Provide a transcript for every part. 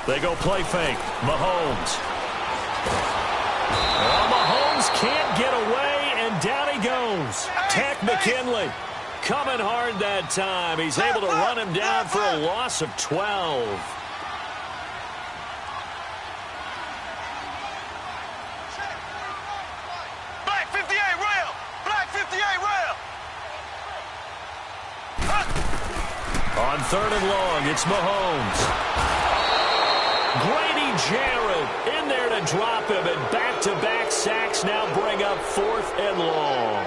They go play fake. Mahomes. Well, Mahomes can't get away, and down he goes. Tech McKinley coming hard that time. He's able to run him down for a loss of 12. Black 58 rail! Black 58 rail! On 3rd and long, it's Mahomes. Grady Jarrett in there to drop him, and back-to-back sacks now bring up 4th and long.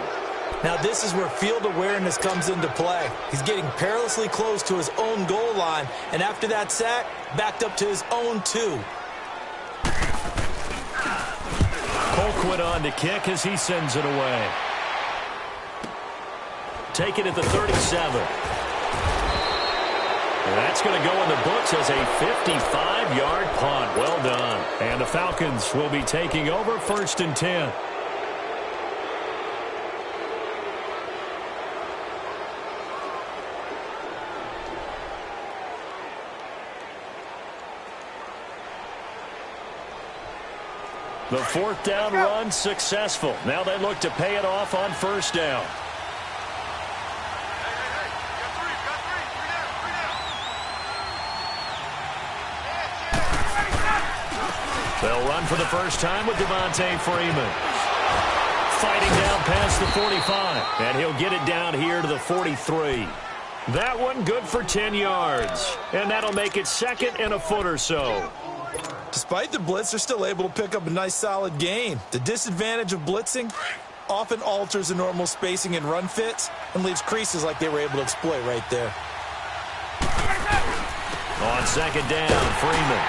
Now this is where field awareness comes into play. He's getting perilously close to his own goal line, and after that sack, backed up to his own 2. Colquitt on to kick as he sends it away. Take it at the 37. That's going to go in the books as a 55-yard punt. Well done. And the Falcons will be taking over 1st and 10. The 4th down run successful. Now they look to pay it off on 1st down. They'll run for the first time with Devontae Freeman. Fighting down past the 45. And he'll get it down here to the 43. That one good for 10 yards. And that'll make it 2nd and a foot or so. Despite the blitz, they're still able to pick up a nice solid gain. The disadvantage of blitzing often alters the normal spacing and run fits and leaves creases like they were able to exploit right there. On 2nd down, Freeman.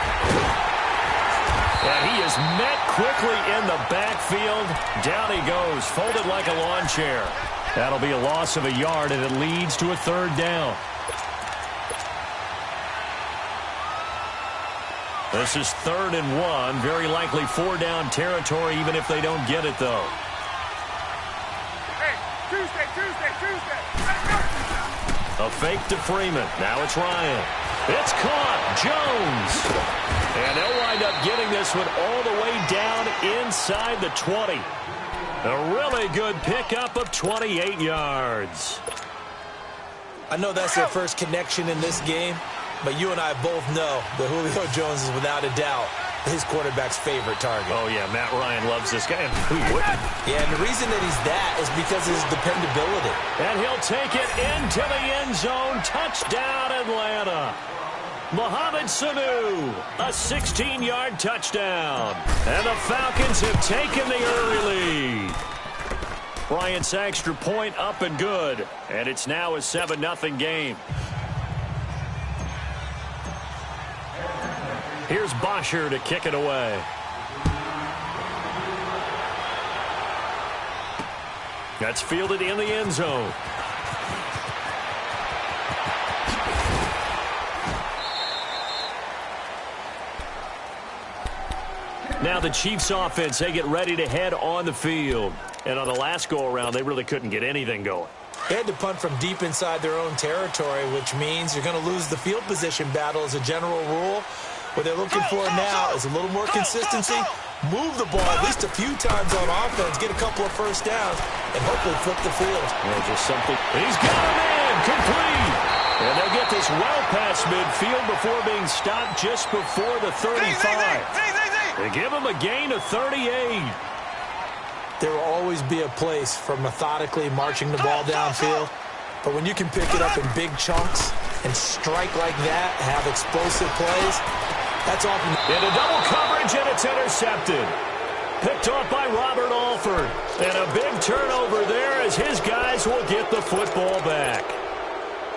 And he is met quickly in the backfield. Down he goes, folded like a lawn chair. That'll be a loss of a yard, and it leads to a 3rd down. This is 3rd and 1. Very likely 4-down territory, even if they don't get it, though. Hey, Tuesday. A fake to Freeman. Now it's Ryan. It's caught. Jones. And they'll wind up getting this one all the way down inside the 20. A really good pickup of 28 yards. I know that's their first connection in this game, but you and I both know that Julio Jones is without a doubt his quarterback's favorite target. Oh, yeah, Matt Ryan loves this guy. And who wouldn't? Yeah, and the reason that he's that is because of his dependability. And he'll take it into the end zone. Touchdown, Atlanta. Mohamed Sanu, a 16-yard touchdown. And the Falcons have taken the early lead. Bryant's extra point up and good. And it's now a 7-0 game. Here's Bosher to kick it away. That's fielded in the end zone. Now the Chiefs offense, they get ready to head on the field. And on the last go-around, they really couldn't get anything going. They had to punt from deep inside their own territory, which means you're going to lose the field position battle as a general rule. What they're looking for now is a little more consistency, move the ball at least a few times on offense, get a couple of first downs, and hopefully flip the field. Yeah, just something. He's got him in, complete. And they'll get this well past midfield before being stopped just before the 35. They give him a gain of 38. There will always be a place for methodically marching the ball downfield, but when you can pick it up in big chunks and strike like that, have explosive plays, that's often... Into double coverage, and it's intercepted. Picked off by Robert Alford. And a big turnover there as his guys will get the football back.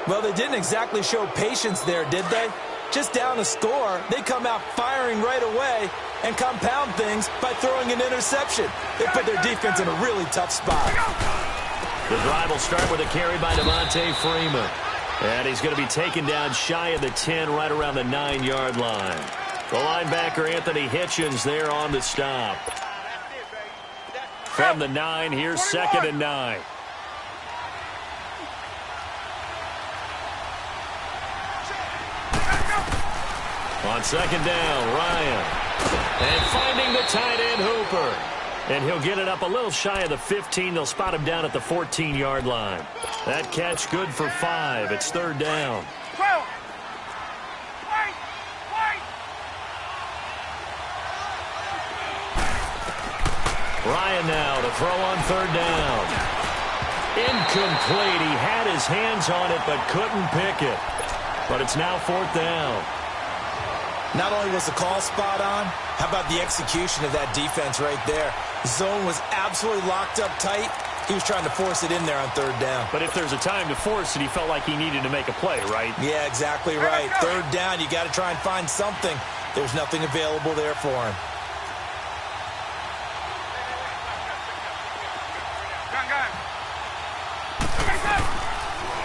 Well, they didn't exactly show patience there, did they? Just down a score, they come out firing right away and compound things by throwing an interception. They put their defense in a really tough spot. The drive will start with a carry by Devontae Freeman. And he's going to be taken down shy of the 10, right around the 9-yard line. The linebacker, Anthony Hitchens, there on the stop. From the 9, here's 2nd and 9. On second down, Ryan. And finding the tight end, Hooper. And he'll get it up a little shy of the 15. They'll spot him down at the 14-yard line. That catch good for 5. It's third down. Ryan now to throw on third down. Incomplete. He had his hands on it but couldn't pick it. But it's now fourth down. Not only was the call spot on, how about the execution of that defense right there? The zone was absolutely locked up tight. He was trying to force it in there on third down. But if there's a time to force it, he felt like he needed to make a play, right? Yeah, exactly right. Third down, you got to try and find something. There's nothing available there for him.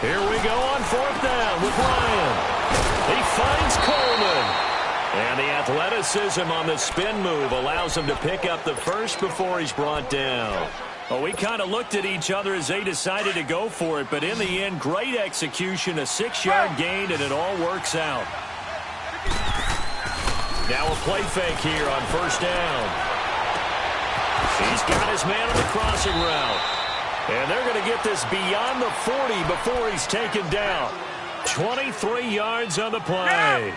Here we go on fourth down with Ryan. He finds Coleman. And the athleticism on the spin move allows him to pick up the first before he's brought down. Well, we kind of looked at each other as they decided to go for it, but in the end, great execution, a 6-yard gain, and it all works out. Now a play fake here on first down. He's got his man on the crossing route. And they're going to get this beyond the 40 before he's taken down. 23 yards on the play.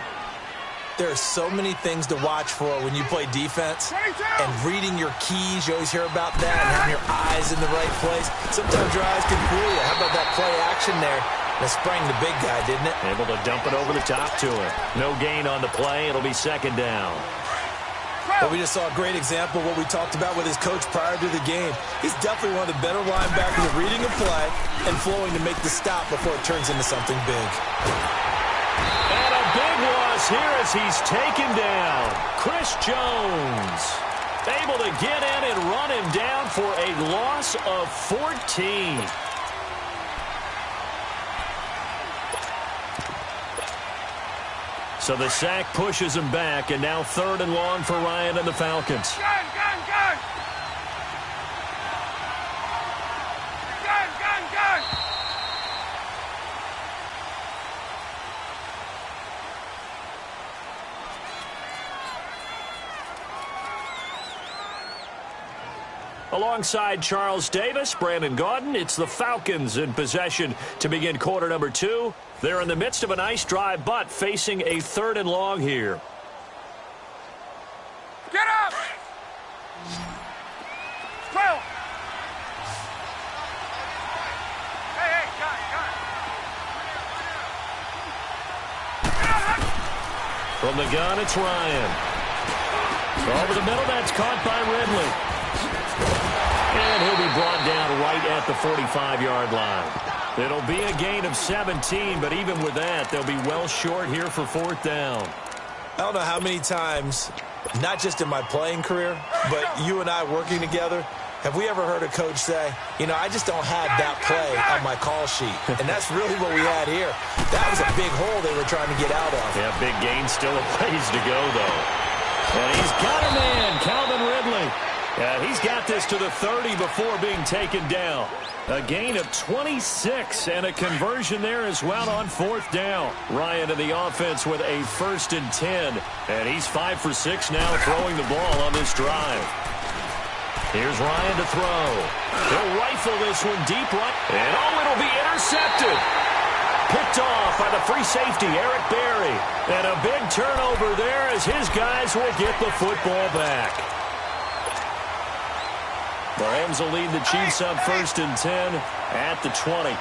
There are so many things to watch for when you play defense. And reading your keys, you always hear about that, and having your eyes in the right place. Sometimes your eyes can fool you. How about that play action there? That sprang the big guy, didn't it? Able to dump it over the top to him. No gain on the play. It'll be second down. But we just saw a great example of what we talked about with his coach prior to the game. He's definitely one of the better linebackers at reading a play and flowing to make the stop before it turns into something big. And a big loss here as he's taken down. Chris Jones able to get in and run him down for a loss of 14. So the sack pushes him back, and now third and long for Ryan and the Falcons. Gun! Alongside Charles Davis, Brandon Gaudin, it's the Falcons in possession to begin quarter number 2. They're in the midst of a nice drive, but facing a third and long here. Get up! 12! Hey, got From the gun, it's Ryan. Over the middle, that's caught by Ridley. And he'll be brought down right at the 45-yard line. It'll be a gain of 17, but even with that, they'll be well short here for fourth down. I don't know how many times, not just in my playing career, but you and I working together, have we ever heard a coach say, you know, I just don't have that play on my call sheet. And that's really what we had here. That was a big hole they were trying to get out of. Yeah, big gain, still a ways to go, though. And he's got a man, Calvin Ridley. He's got this to the 30 before being taken down. A gain of 26 and a conversion there as well on fourth down. Ryan in the offense with a 1st and 10. And he's 5 for 6 now throwing the ball on this drive. Here's Ryan to throw. He'll rifle this one deep right. And it'll be intercepted. Picked off by the free safety, Eric Berry. And a big turnover there as his guys will get the football back. Mahomes will lead the Chiefs up 1st and 10 at the 20.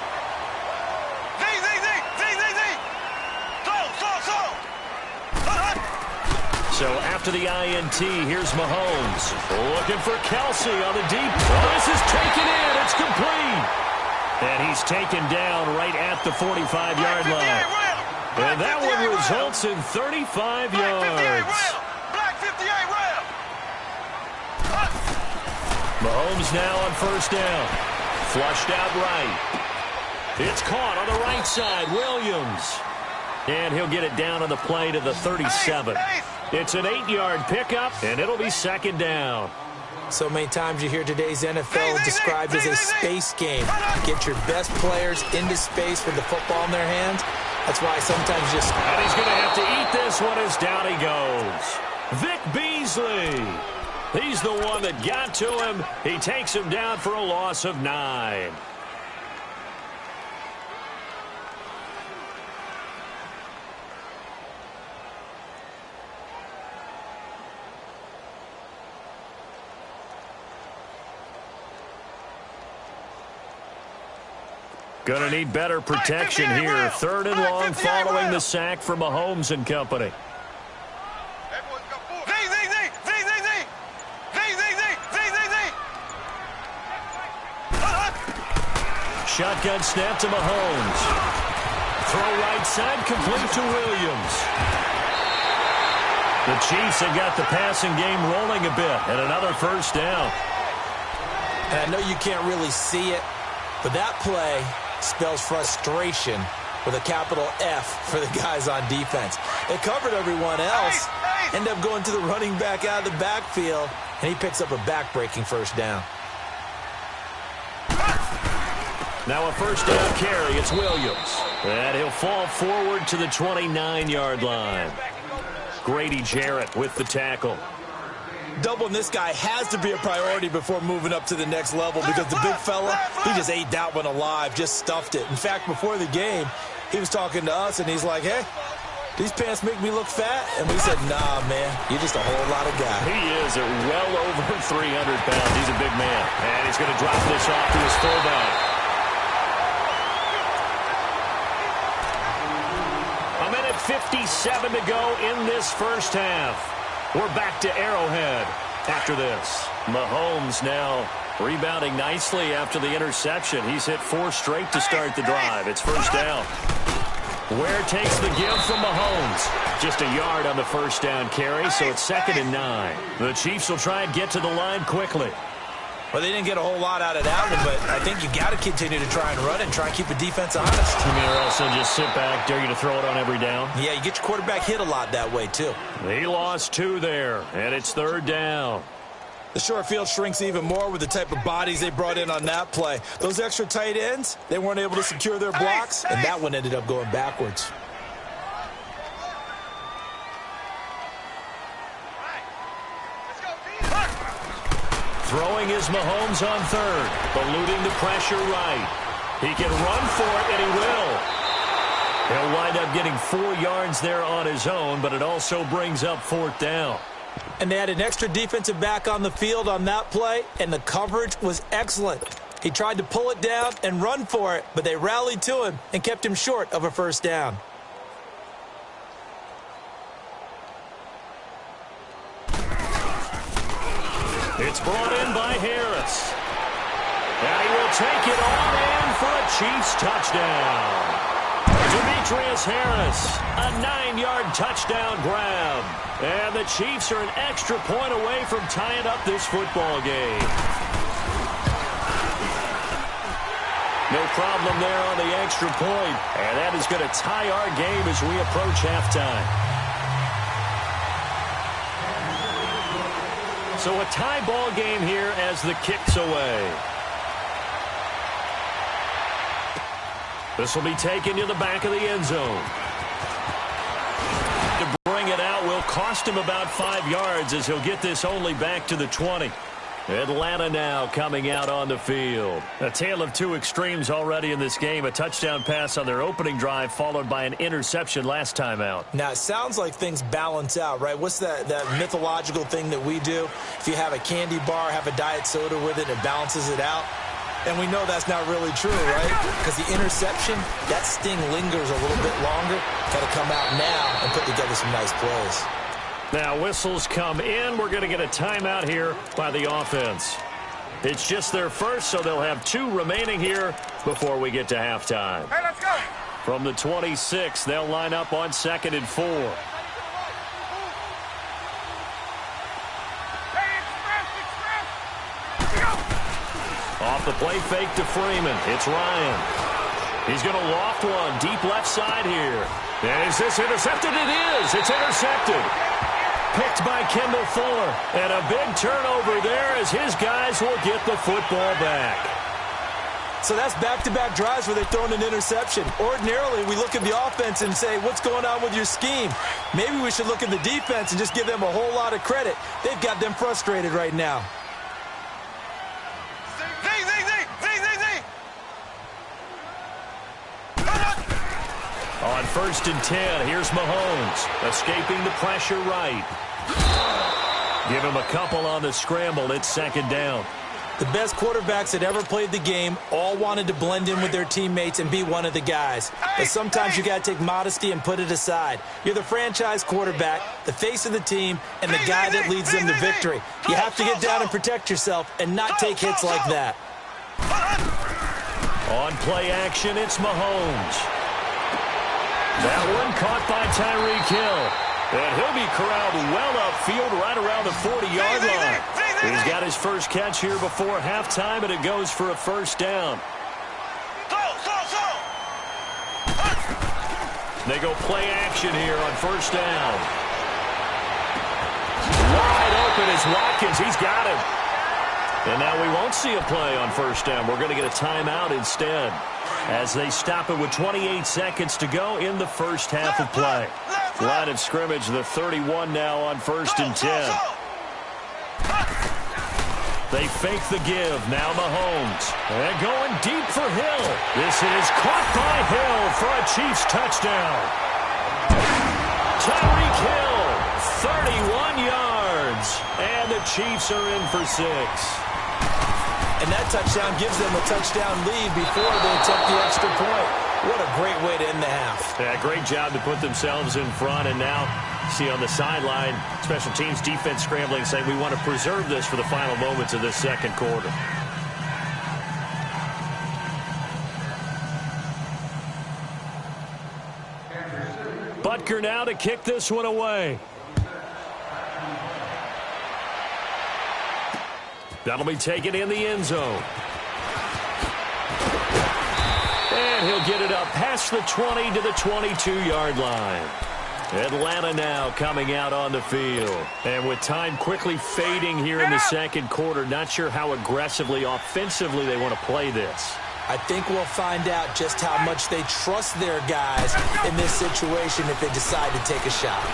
So after the INT, here's Mahomes. Looking for Kelsey on the deep. Oh, this is taken in. It's complete. And he's taken down right at the 45-yard line. And that one results in 35 yards. Mahomes now on first down. Flushed out right. It's caught on the right side. Williams. And he'll get it down on the play to the 37. It's an 8-yard pickup, and it'll be second down. So many times you hear today's NFL described as a space game. Get your best players into space with the football in their hands, That's why sometimes just... And he's going to have to eat this one as down he goes. Vic Beasley. He's the one that got to him. He takes him down for a loss of 9. Going to need better protection here. 3rd and long following the sack from Mahomes and company. Shotgun snap to Mahomes. Throw right side, complete to Williams. The Chiefs have got the passing game rolling a bit, and another first down. And I know you can't really see it, but that play spells frustration with a capital F for the guys on defense. They covered everyone else, end up going to the running back out of the backfield, and he picks up a back-breaking first down. Now a first down carry. It's Williams. And he'll fall forward to the 29-yard line. Grady Jarrett with the tackle. Doubling this guy has to be a priority before moving up to the next level because the big fella, he just ate that one alive, just stuffed it. In fact, before the game, he was talking to us, and he's like, hey, these pants make me look fat? And we said, nah, man, you're just a whole lot of guy. He is at well over 300 pounds. He's a big man. And he's going to drop this off to his fullback. A minute 57 to go in this first half. We're back to Arrowhead after this. Mahomes now rebounding nicely after the interception. He's hit 4 straight to start the drive. It's first down. Ware takes the give from Mahomes. Just a yard on the first down carry, so it's 2nd and 9. The Chiefs will try and get to the line quickly. Well, they didn't get a whole lot out of that one, but I think you got to continue to try and run and try and keep the defense honest. You mean, or else they'll just sit back, dare you to throw it on every down? Yeah, you get your quarterback hit a lot that way, too. He lost 2 there, and it's 3rd down. The short field shrinks even more with the type of bodies they brought in on that play. Those extra tight ends, they weren't able to secure their blocks, and that one ended up going backwards. Throwing is Mahomes on 3rd, eluding the pressure right. He can run for it, and he will. He'll wind up getting 4 yards there on his own, but it also brings up 4th down. And they had an extra defensive back on the field on that play, and the coverage was excellent. He tried to pull it down and run for it, but they rallied to him and kept him short of a first down. It's brought in by Harris. And he will take it on in for a Chiefs touchdown. Demetrius Harris, a 9-yard touchdown grab. And the Chiefs are an extra point away from tying up this football game. No problem there on the extra point. And that is going to tie our game as we approach halftime. So a tie ball game here as the kick's away. This will be taken to the back of the end zone. To bring it out will cost him about 5 yards as he'll get this only back to the 20. Atlanta now coming out on the field. A tale of 2 extremes already in this game. A touchdown pass on their opening drive followed by an interception last time out. Now, it sounds like things balance out, right? What's that mythological thing that we do? If you have a candy bar, have a diet soda with it, it balances it out. And we know that's not really true, right? Because the interception, that sting lingers a little bit longer. Got to come out now and put together some nice plays. Now whistles come in. We're going to get a timeout here by the offense. It's just their first, so they'll have 2 remaining here before we get to halftime. Hey, let's go. From the 26, they'll line up on 2nd and 4. Off the play fake to Freeman. It's Ryan. He's going to loft one deep left side here. And is this intercepted? It is. It's intercepted. Picked by Kendall Fuller. And a big turnover there as his guys will get the football back. So that's back-to-back drives where they've thrown an interception. Ordinarily, we look at the offense and say, what's going on with your scheme? Maybe we should look at the defense and just give them a whole lot of credit. They've got them frustrated right now. On 1st and 10, here's Mahomes, escaping the pressure right. Give him a couple on the scramble. It's 2nd down. The best quarterbacks that ever played the game all wanted to blend in with their teammates and be one of the guys. But sometimes you got to take modesty and put it aside. You're the franchise quarterback, the face of the team, and the guy that leads them to victory. You have to get down and protect yourself and not take hits like that. On play action, it's Mahomes. That one caught by Tyreek Hill. And he'll be corralled well upfield right around the 40-yard line. He's got his first catch here before halftime, and it goes for a 1st down. They go play action here on 1st down. Wide open is Watkins. He's got him. And now we won't see a play on 1st down. We're going to get a timeout instead as they stop it with 28 seconds to go in the first half of play. Line of scrimmage, the 31 now on 1st and 10. They fake the give. Now Mahomes. And going deep for Hill. This is caught by Hill for a Chiefs touchdown. Tyreek Hill, 31 yards. And the Chiefs are in for 6. And that touchdown gives them a touchdown lead before they attempt the extra point. What a great way to end the half. Yeah, great job to put themselves in front. And now, see on the sideline, special teams defense scrambling, saying we want to preserve this for the final moments of this 2nd quarter. Butker now to kick this one away. That'll be taken in the end zone. And he'll get it up past the 20 to the 22-yard line. Atlanta now coming out on the field. And with time quickly fading here in the 2nd quarter, not sure how aggressively, offensively they want to play this. I think we'll find out just how much they trust their guys in this situation if they decide to take a shot.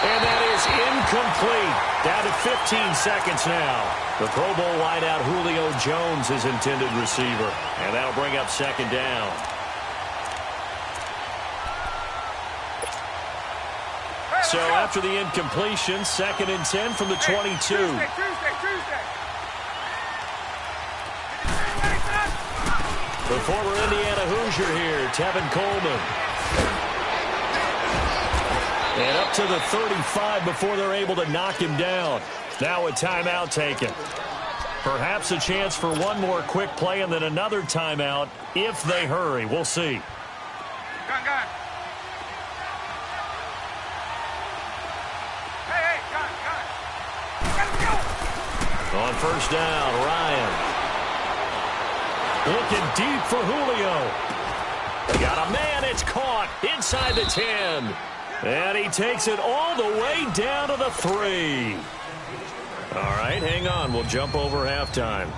And that is incomplete. Down to 15 seconds now. The Pro Bowl wideout Julio Jones is intended receiver. And that'll bring up 2nd down. So after the incompletion, 2nd and 10 from the 22. The former Indiana Hoosier here, Tevin Coleman. And up to the 35 before they're able to knock him down. Now a timeout taken. Perhaps a chance for one more quick play and then another timeout if they hurry. We'll see. Gun. Hey, gun. Go. On 1st down, Ryan. Looking deep for Julio. They got a man. It's caught inside the 10. And he takes it all the way down to the 3. All right, hang on. We'll jump over halftime.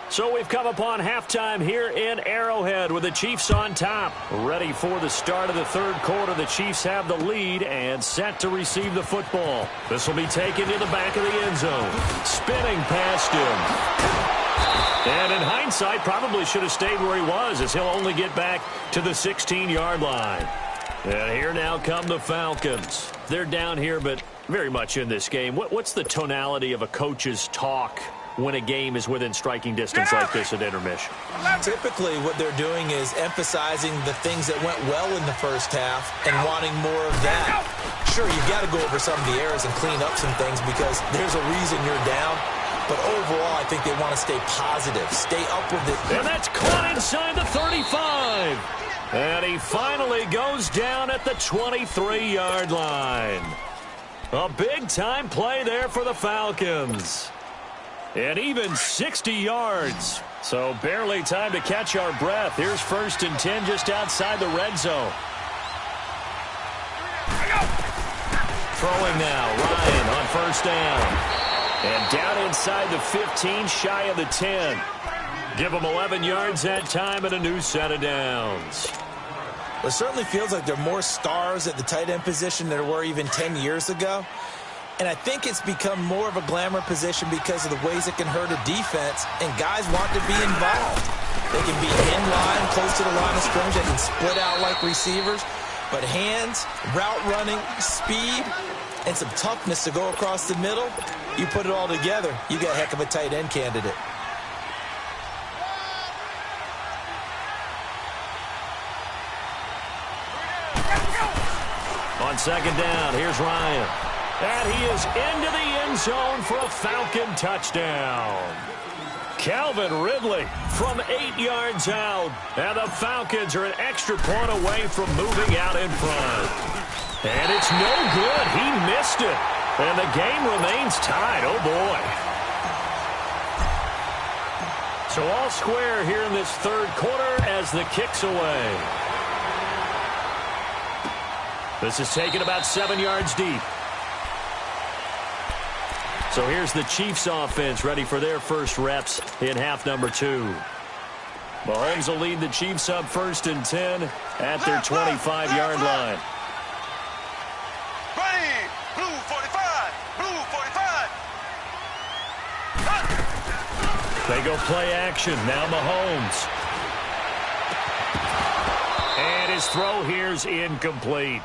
So we've come upon halftime here in Arrowhead with the Chiefs on top. Ready for the start of the 3rd quarter. The Chiefs have the lead and set to receive the football. This will be taken to the back of the end zone. Spinning past him. And in hindsight, probably should have stayed where he was as he'll only get back to the 16-yard line. And here now come the Falcons. They're down here, but very much in this game. What's the tonality of a coach's talk when a game is within striking distance like this at intermission? Typically, what they're doing is emphasizing the things that went well in the first half and wanting more of that. Sure, you've got to go over some of the errors and clean up some things because there's a reason you're down. But overall, I think they want to stay positive, stay up with it. And that's caught inside the 35. And he finally goes down at the 23-yard line. A big-time play there for the Falcons. And even 60 yards. So barely time to catch our breath. Here's 1st and 10 just outside the red zone. Throwing now, Ryan on 1st down. And down inside the 15, shy of the 10. Give them 11 yards that time and a new set of downs. It certainly feels like there are more stars at the tight end position than there were even 10 years ago. And I think it's become more of a glamour position because of the ways it can hurt a defense, and guys want to be involved. They can be in line, close to the line of scrimmage. They can split out like receivers. But hands, route running, speed, and some toughness to go across the middle, you put it all together, you got a heck of a tight end candidate. On second down, here's Ryan. And he is into the end zone for a Falcon touchdown. Calvin Ridley from 8 yards out. And the Falcons are an extra point away from moving out in front. And it's no good. He missed it. And the game remains tied. Oh, boy. So all square here in this third quarter as the kick's away. This is taken about 7 yards deep. So here's the Chiefs offense ready for their first reps in half number 2. Mahomes will lead the Chiefs up 1st and 10 at their 25-yard line. Ready, blue 45, blue 45. They go play action. Now Mahomes. And his throw here's incomplete.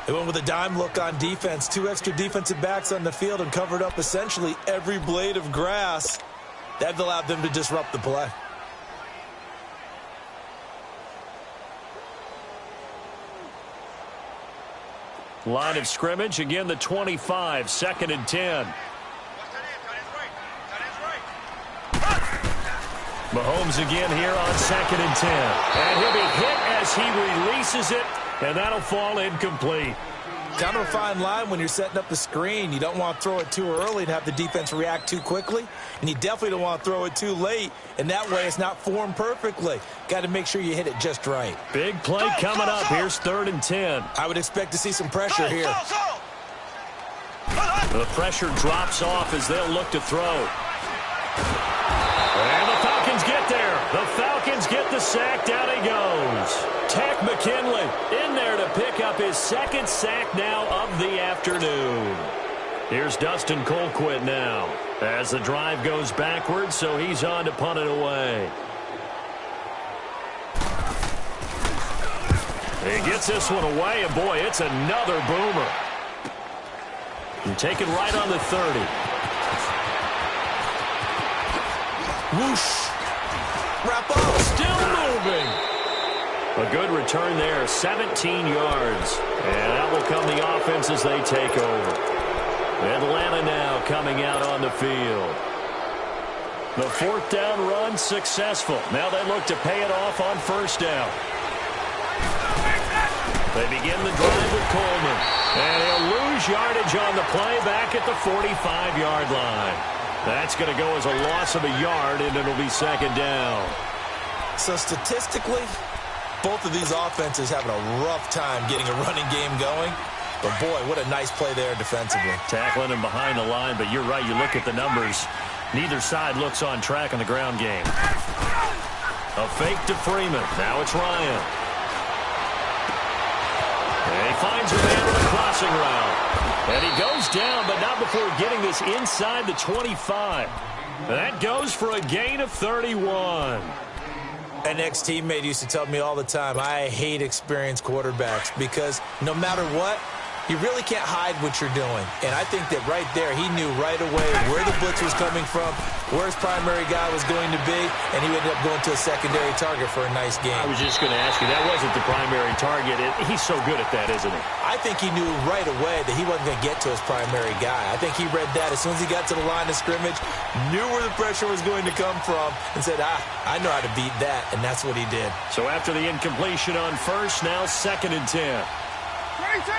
They went with a dime look on defense. 2 extra defensive backs on the field and covered up essentially every blade of grass. That allowed them to disrupt the play. Line of scrimmage, again the 25, 2nd and 10. Mahomes again here on 2nd and 10. And he'll be hit as he releases it, and that'll fall incomplete. Kind of a fine line when you're setting up the screen. You don't want to throw it too early and have the defense react too quickly. And you definitely don't want to throw it too late, and that way it's not formed perfectly. Got to make sure you hit it just right. Big play coming up. Here's 3rd and 10. I would expect to see some pressure here. The pressure drops off as they'll look to throw. And the Falcons get there. The Falcons get the sack. Down he goes. Takk McKinley in there to pick up his 2nd sack now of the afternoon. Here's Dustin Colquitt now as the drive goes backwards, so he's on to punt it away. He gets this one away, and boy, it's another boomer. And taken right on the 30. Whoosh. Wrap up. Still moving. A good return there, 17 yards. And that will come the offense as they take over. Atlanta now coming out on the field. The 4th down run successful. Now they look to pay it off on 1st down. They begin the drive with Coleman. And he'll lose yardage on the play back at the 45-yard line. That's going to go as a loss of a yard, and it'll be 2nd down. So statistically, both of these offenses having a rough time getting a running game going. But, boy, what a nice play there defensively. Tackling him behind the line, but you're right. You look at the numbers. Neither side looks on track in the ground game. A fake to Freeman. Now it's Ryan. And he finds a man with a crossing route. And he goes down, but not before getting this inside the 25. That goes for a gain of 31. An ex-teammate used to tell me all the time, I hate experienced quarterbacks because no matter what, you really can't hide what you're doing. And I think that right there, he knew right away where the blitz was coming from, where his primary guy was going to be, and he ended up going to a secondary target for a nice game. I was just going to ask you, that wasn't the primary target. He's so good at that, isn't he? I think he knew right away that he wasn't going to get to his primary guy. I think he read that as soon as he got to the line of scrimmage, knew where the pressure was going to come from, and said, I know how to beat that, and that's what he did. So after the incompletion on 1st, now 2nd and 10. 22!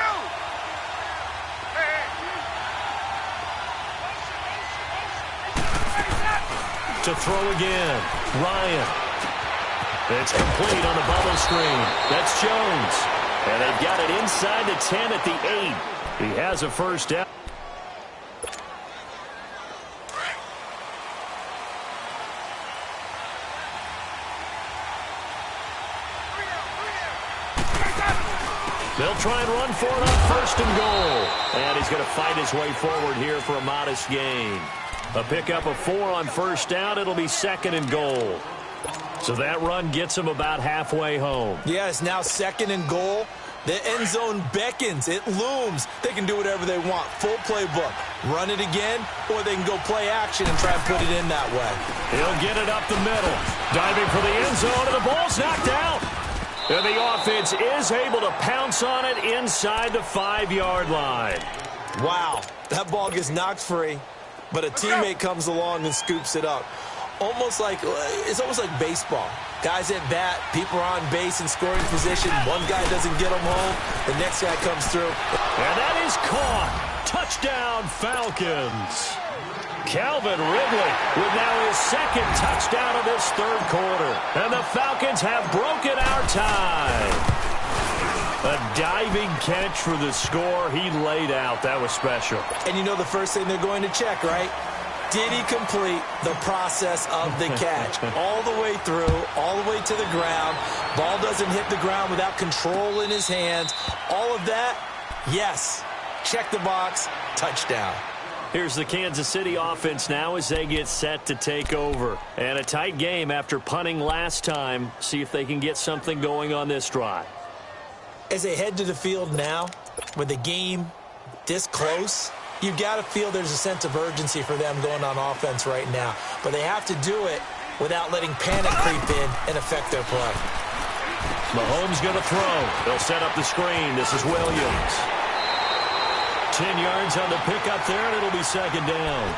To throw again, Ryan. It's complete on the bubble screen. That's Jones. And they've got it inside the 10 at the 8. He has a 1st down. They'll try and run for it on first and goal. And he's going to fight his way forward here for a modest gain. A pickup of 4 on first down. It'll be second and goal. So that run gets him about halfway home. Yeah, it's now second and goal. The end zone beckons. It looms. They can do whatever they want. Full playbook. Run it again, or they can go play action and try and put it in that way. He'll get it up the middle. Diving for the end zone, and the ball's knocked out. And the offense is able to pounce on it inside the 5-yard line. Wow, that ball gets knocked free, but a teammate comes along and scoops it up. It's almost like baseball. Guys at bat, people are on base in scoring position. One guy doesn't get them home. The next guy comes through. And that is caught. Touchdown, Falcons. Calvin Ridley with now his second touchdown of this third quarter. And the Falcons have broken our tie. A diving catch for the score. He laid out. That was special. And you know the first thing they're going to check, right? Did he complete the process of the catch? All the way through, all the way to the ground. Ball doesn't hit the ground without control in his hands. All of that, yes. Check the box, touchdown. Here's the Kansas City offense now as they get set to take over. And a tight game after punting last time. See if they can get something going on this drive. As they head to the field now, with the game this close, you got to feel there's a sense of urgency for them going on offense right now. But they have to do it without letting panic creep in and affect their play. Mahomes going to throw. They'll set up the screen. This is Williams. 10 yards on the pickup there, and it'll be second down.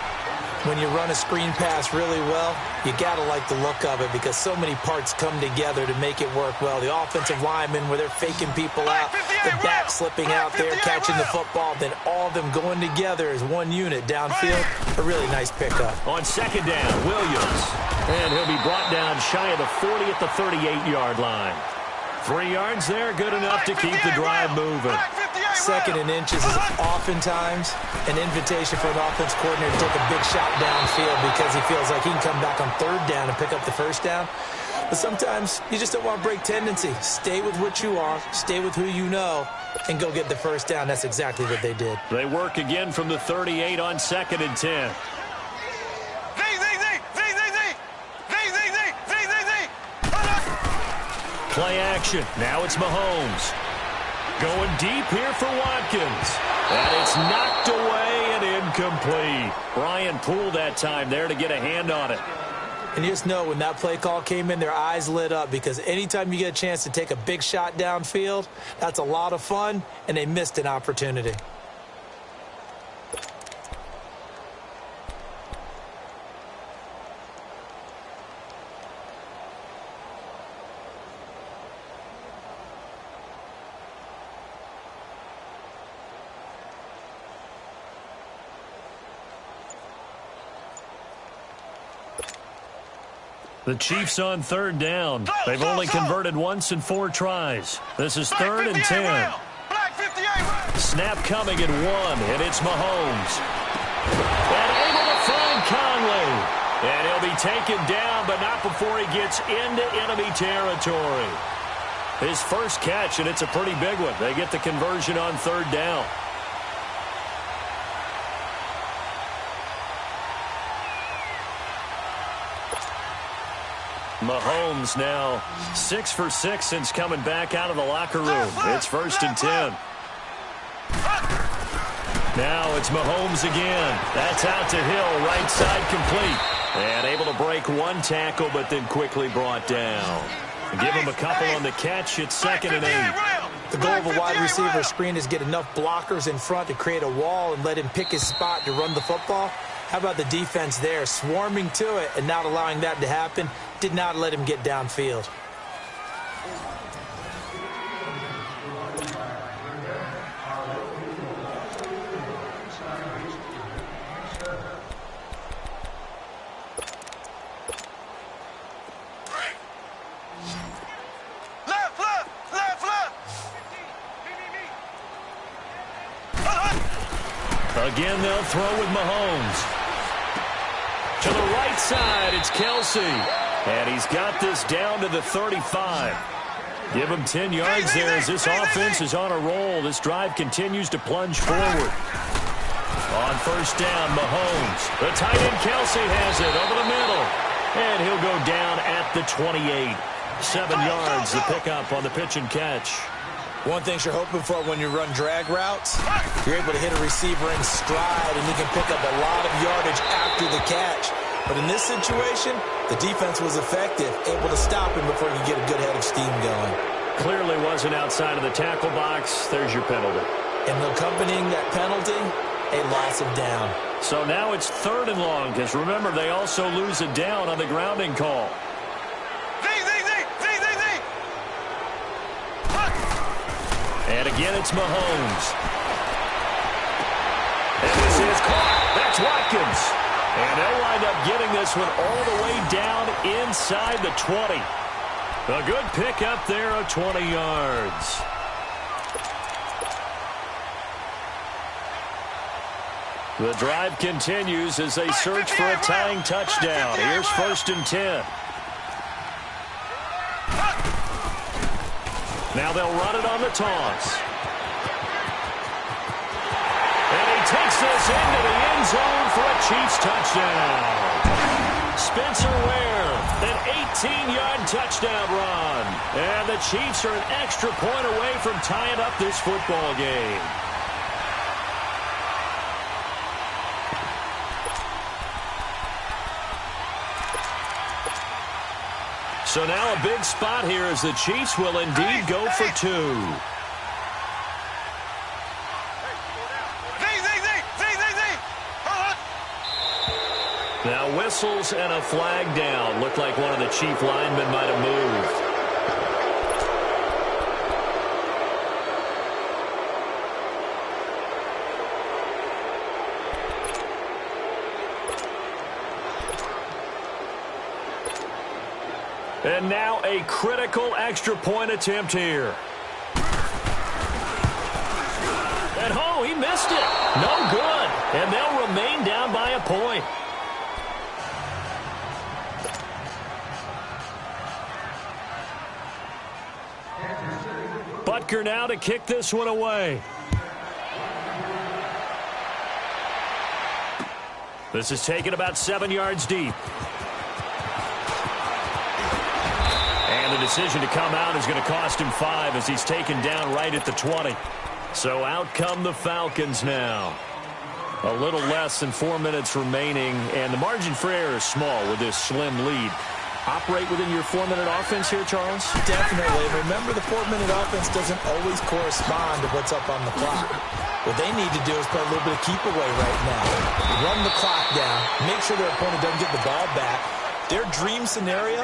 When you run a screen pass really well, you got to like the look of it because so many parts come together to make it work well. The offensive linemen, where they're faking people out, the back slipping out there, catching the football, then all of them going together as one unit downfield. A really nice pickup. On second down, Williams. And he'll be brought down shy of the 40 at the 38-yard line. 3 yards there, good enough to keep the drive moving. Second and inches is oftentimes an invitation for an offense coordinator to take a big shot downfield because he feels like he can come back on third down and pick up the first down. But sometimes you just don't want to break tendency. Stay with what you are, stay with who you know, and go get the first down. That's exactly what they did. They work again from the 38 on second and 10. Play action. Now it's Mahomes. Going deep here for Watkins. And it's knocked away and incomplete. Brian Poole that time there to get a hand on it. And you just know when that play call came in, their eyes lit up because anytime you get a chance to take a big shot downfield, that's a lot of fun, and they missed an opportunity. The Chiefs on third down. They've only converted once in 4 tries. This is third and 10. Snap coming at 1, and it's Mahomes. And able to find Conley. And he'll be taken down, but not before he gets into enemy territory. His first catch, and it's a pretty big one. They get the conversion on third down. Mahomes now 6 for 6 since coming back out of the locker room. It's first and 10. Now it's Mahomes again. That's out to Hill, right side complete. And able to break 1 tackle, but then quickly brought down. Give him a couple on the catch. It's second and 8. The goal of a wide receiver screen is get enough blockers in front to create a wall and let him pick his spot to run the football. How about the defense there, swarming to it and not allowing that to happen? Did not let him get downfield. Again, they'll throw with Mahomes. To the right side, it's Kelsey. And he's got this down to the 35. Give him 10 yards there as this offense is on a roll. This drive continues to plunge forward. On first down, Mahomes. The tight end Kelsey has it over the middle. And he'll go down at the 28. 7 yards, the pickup on the pitch and catch. One thing you're hoping for when you run drag routes, you're able to hit a receiver in stride, and you can pick up a lot of yardage after the catch. But in this situation, the defense was effective, able to stop him before he could get a good head of steam going. Clearly wasn't outside of the tackle box. There's your penalty. And accompanying that penalty, a loss of down. So now it's 3rd and long, because remember, they also lose a down on the grounding call. And again, it's Mahomes. And this is caught. That's Watkins. And they'll wind up getting this one all the way down inside the 20. A good pickup there of 20 yards. The drive continues as they search for a tying touchdown. Here's 1st and 10. Now they'll run it on the toss. And he takes this into the end zone for a Chiefs touchdown. Spencer Ware, an 18-yard touchdown run. And the Chiefs are an extra point away from tying up this football game. So now a big spot here as the Chiefs will indeed go for 2. Now whistles and a flag down. Looked like one of the Chief linemen might have moved. And now a critical extra point attempt here. And oh, he missed it. No good. And they'll remain down by a point. Butker now to kick this one away. This is taken about 7 yards deep. And the decision to come out is going to cost him 5 as he's taken down right at the 20. So out come the Falcons now. A little less than 4 minutes remaining, and the margin for error is small with this slim lead. Operate within your 4-minute offense here, Charles? Definitely. Remember, the 4-minute offense doesn't always correspond to what's up on the clock. What they need to do is play a little bit of keep away right now. Run the clock down. Make sure their opponent doesn't get the ball back. Their dream scenario,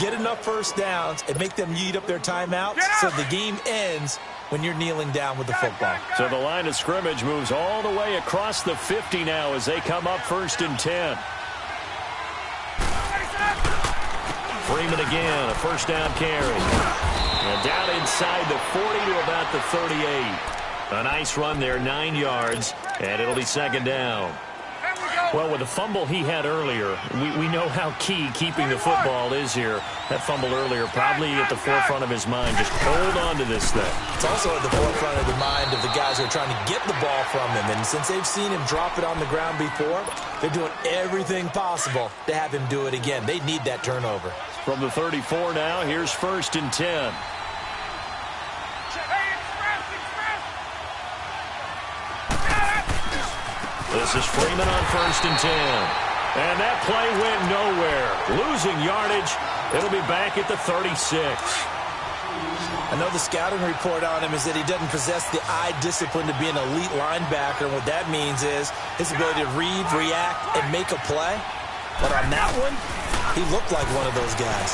get enough first downs and make them eat up their timeouts so the game ends when you're kneeling down with the football. So the line of scrimmage moves all the way across the 50 now as they come up 1st and 10. Freeman again, a first down carry. And down inside the 40 to about the 38. A nice run there, 9 yards, and it'll be 2nd down. Well, with the fumble he had earlier, we know how key keeping the football is here. That fumble earlier probably at the forefront of his mind. Just hold on to this thing. It's also at the forefront of the mind of the guys who are trying to get the ball from him. And since they've seen him drop it on the ground before, they're doing everything possible to have him do it again. They need that turnover. From the 34 now, here's 1st and 10. This is Freeman on 1st and 10. And that play went nowhere. Losing yardage. It'll be back at the 36. I know the scouting report on him is that he doesn't possess the eye discipline to be an elite linebacker. And what that means is his ability to read, react, and make a play. But on that one, he looked like one of those guys.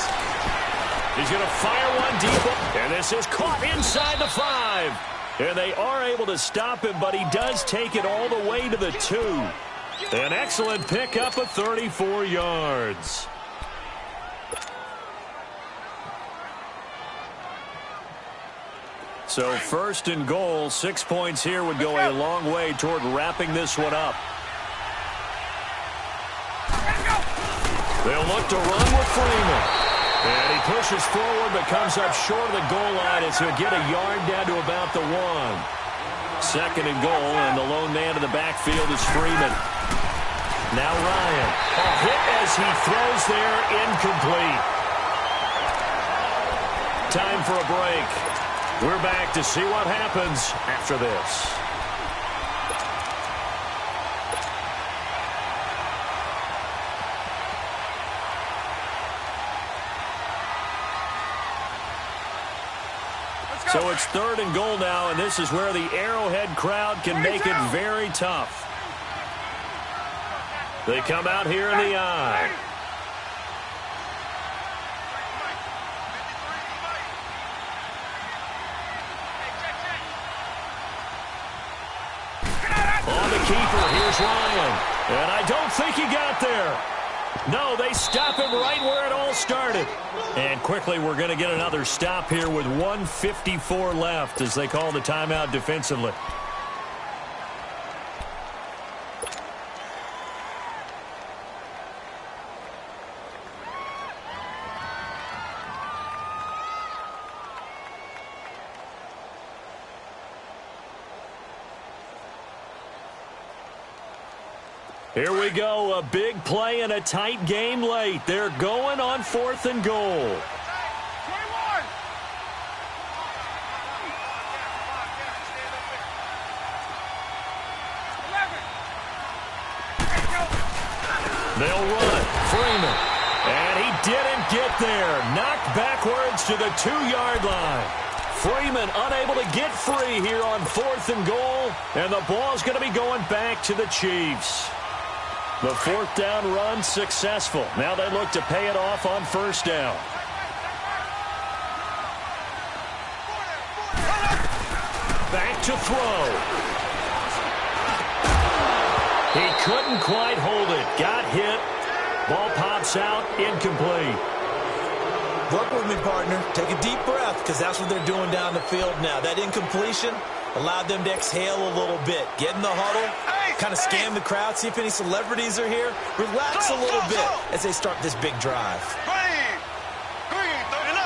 He's going to fire one deep. And this is caught inside the 5. And they are able to stop him, but he does take it all the way to the 2. An excellent pickup of 34 yards. So 1st and goal, 6 points here would go a long way toward wrapping this one up. They'll look to run with Freeman. And he pushes forward but comes up short of the goal line as he'll get a yard down to about the 1. Second and goal, and the lone man in the backfield is Freeman. Now Ryan. A hit as he throws there, incomplete. Time for a break. We're back to see what happens after this. So it's third and goal now, and this is where the Arrowhead crowd can make it very tough. They come out here in the I. On the keeper, here's Ryan. And I don't think he got there. No, they stop him right where it all started. And quickly we're going to get another stop here with 1:54 left as they call the timeout defensively. Here we go, a big play and a tight game late. They're going on 4th and goal. 21. They'll run. Freeman. And he didn't get there. Knocked backwards to the 2-yard line. Freeman unable to get free here on 4th and goal. And the ball's going to be going back to the Chiefs. The 4th down run successful. Now they look to pay it off on 1st down. Back to throw. He couldn't quite hold it. Got hit. Ball pops out. Incomplete. Work with me, partner. Take a deep breath, because that's what they're doing down the field now. That incompletion allowed them to exhale a little bit. Get in the huddle, kind of scan the crowd, see if any celebrities are here. Relax a little bit as they start this big drive. Green 39.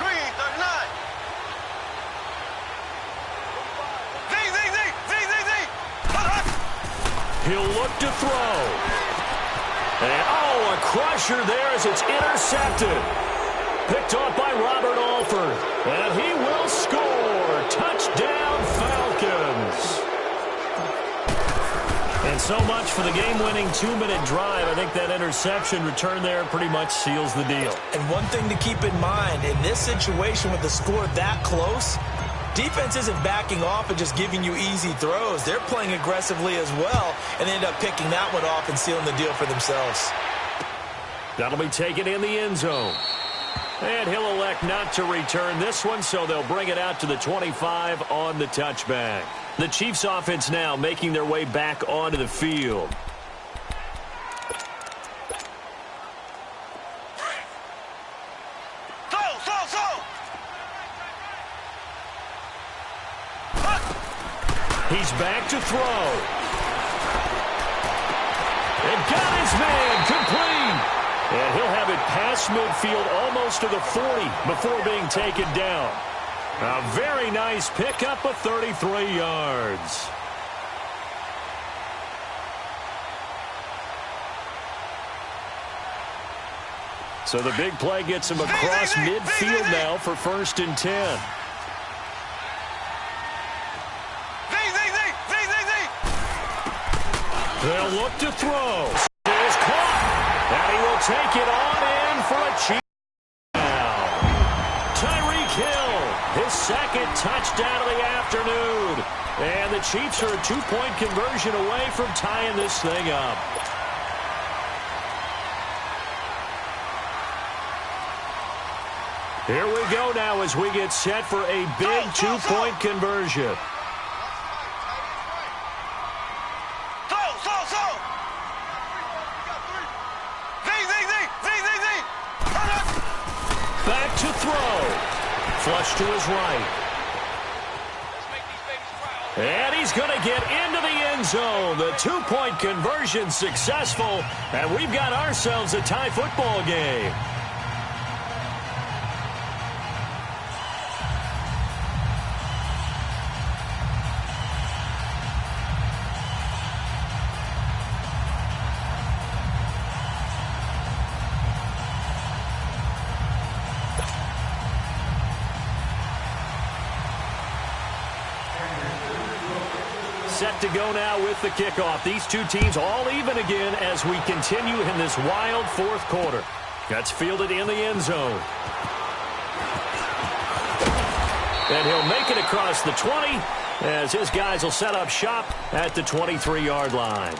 Green 39. He'll look to throw. And, oh, a crusher there as it's intercepted. Picked off by Robert Alford. And he will score. Touchdown, Falcons. And so much for the game-winning 2-minute drive. I think that interception return there pretty much seals the deal. And one thing to keep in mind, in this situation with the score that close, defense isn't backing off and just giving you easy throws. They're playing aggressively as well, and they end up picking that one off and sealing the deal for themselves. That'll be taken in the end zone. And he'll elect not to return this one, so they'll bring it out to the 25 on the touchback. The Chiefs offense now making their way back onto the field. He's back to throw. And got his man complete. And he'll have it past midfield almost to the 40 before being taken down. A very nice pickup of 33 yards. So the big play gets him across midfield now for 1st and 10. They'll look to throw. Is caught. And he will take it on in for a Chiefs touchdown. Tyreek Hill, his second touchdown of the afternoon. And the Chiefs are a 2-point conversion away from tying this thing up. Here we go now as we get set for a big 2-point conversion. Back to throw. Flush to his right. And he's going to get into the end zone. The 2-point conversion successful. And we've got ourselves a tie football game. set to go now with the kickoff. These two teams all even again as we continue in this wild fourth quarter. That's fielded in the end zone. And he'll make it across the 20 as his guys will set up shop at the 23-yard line.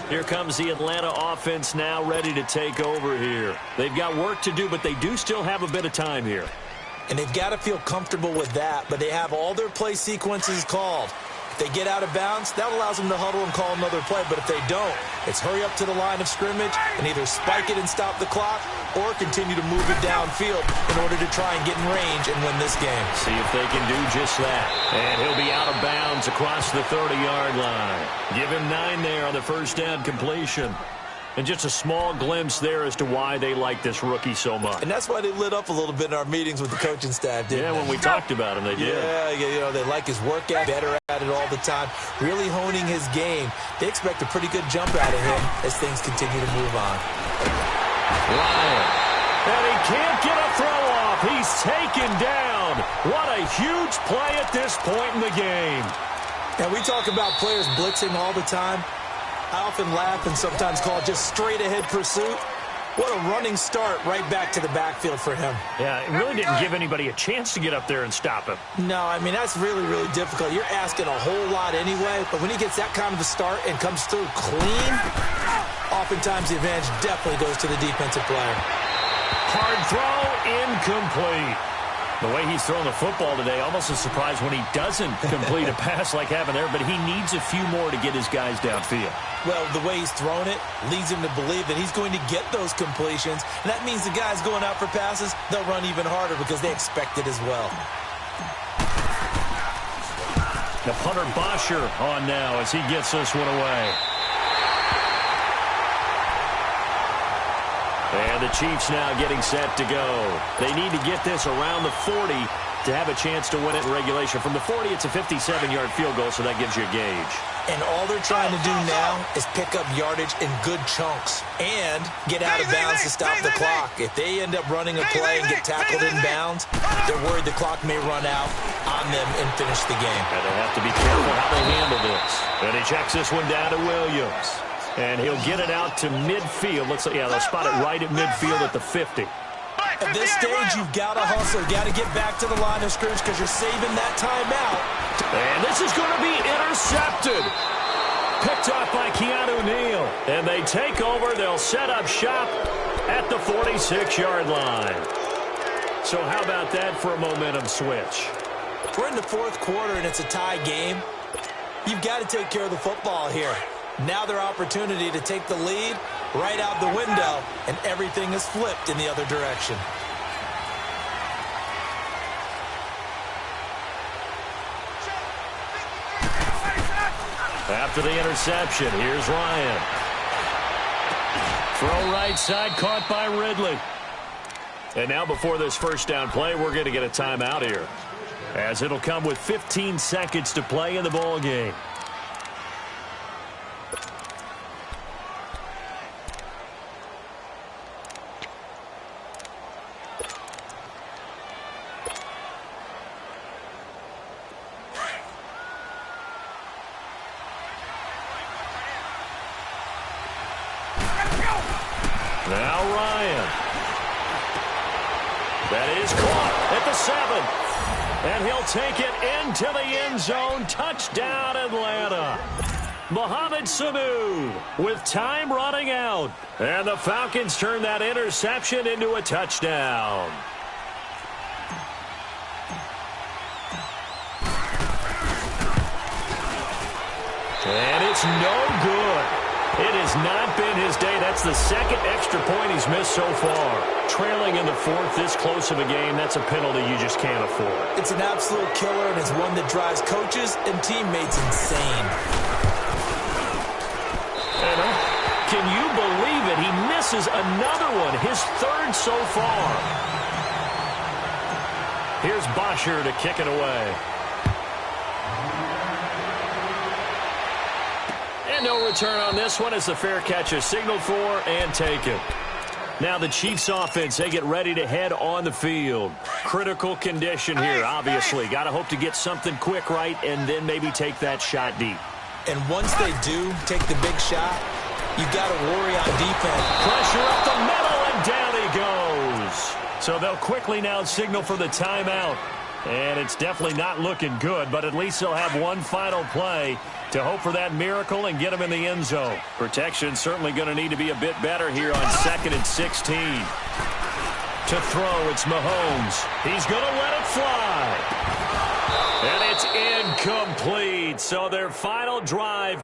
Here comes the Atlanta offense now ready to take over here. They've got work to do, but they do still have a bit of time here. And they've got to feel comfortable with that, but they have all their play sequences called. If they get out of bounds, that allows them to huddle and call another play. But if they don't, it's hurry up to the line of scrimmage and either spike it and stop the clock or continue to move it downfield in order to try and get in range and win this game. See if they can do just that. And he'll be out of bounds across the 30-yard line. Give him 9 there on the first down completion. And just a small glimpse there as to why they like this rookie so much. And that's why they lit up a little bit in our meetings with the coaching staff, didn't they? When we talked about him, they did. Yeah, they like his work ethic, better at it all the time, really honing his game. They expect a pretty good jump out of him as things continue to move on. Ryan. And he can't get a throw off. He's taken down. What a huge play at this point in the game. And we talk about players blitzing all the time. I often laugh and sometimes call it just straight-ahead pursuit. What a running start right back to the backfield for him. Yeah, it really didn't give anybody a chance to get up there and stop him. No, I mean, that's really, really difficult. You're asking a whole lot anyway, but when he gets that kind of a start and comes through clean, oftentimes the advantage definitely goes to the defensive player. Hard throw, incomplete. The way he's throwing the football today, almost a surprise when he doesn't complete a pass like having there, but he needs a few more to get his guys downfield. Well, the way he's thrown it leads him to believe that he's going to get those completions, and that means the guys going out for passes, they'll run even harder because they expect it as well. The punter Bosher on now as he gets this one away. And the Chiefs now getting set to go. They need to get this around the 40 to have a chance to win it in regulation. From the 40, it's a 57-yard field goal, so that gives you a gauge. And all they're trying to do now is pick up yardage in good chunks and get out of bounds to stop the clock. If they end up running a play and get tackled in bounds, they're worried the clock may run out on them and finish the game. And they'll have to be careful how they handle this. And he checks this one down to Williams. And he'll get it out to midfield. They'll spot it right at midfield at the 50. At this stage, you've got to hustle. You've got to get back to the line of scrimmage because you're saving that timeout. And this is going to be intercepted. Picked off by Keanu Neal. And they take over. They'll set up shop at the 46-yard line. So how about that for a momentum switch? We're in the fourth quarter, and it's a tie game. You've got to take care of the football here. Now their opportunity to take the lead right out the window, and everything is flipped in the other direction. After the interception, here's Ryan. Throw right side, caught by Ridley. And now before this first down play, we're going to get a timeout here, as it'll come with 15 seconds to play in the ball game. Now Ryan. That is caught at the 7. And he'll take it into the end zone. Touchdown, Atlanta. Mohamed Sanu with time running out. And the Falcons turn that interception into a touchdown. And it's no good. It has not been his day. That's the second extra point he's missed so far. Trailing in the fourth, this close of a game, that's a penalty you just can't afford. It's an absolute killer, and it's one that drives coaches and teammates insane. And can you believe it? He misses another one, his third so far. Here's Bosher to kick it away. And no return on this one as the fair catch is signaled for and taken. Now the Chiefs offense, they get ready to head on the field. Critical condition here, obviously. Got to hope to get something quick right and then maybe take that shot deep. And once they do take the big shot, you got to worry on defense. Pressure up the middle, and down he goes. So they'll quickly now signal for the timeout. And it's definitely not looking good, but at least they'll have one final play to hope for that miracle and get them in the end zone. Protection certainly going to need to be a bit better here on 2nd and 16. To throw, it's Mahomes. He's going to let it fly. And it's incomplete. So their final drive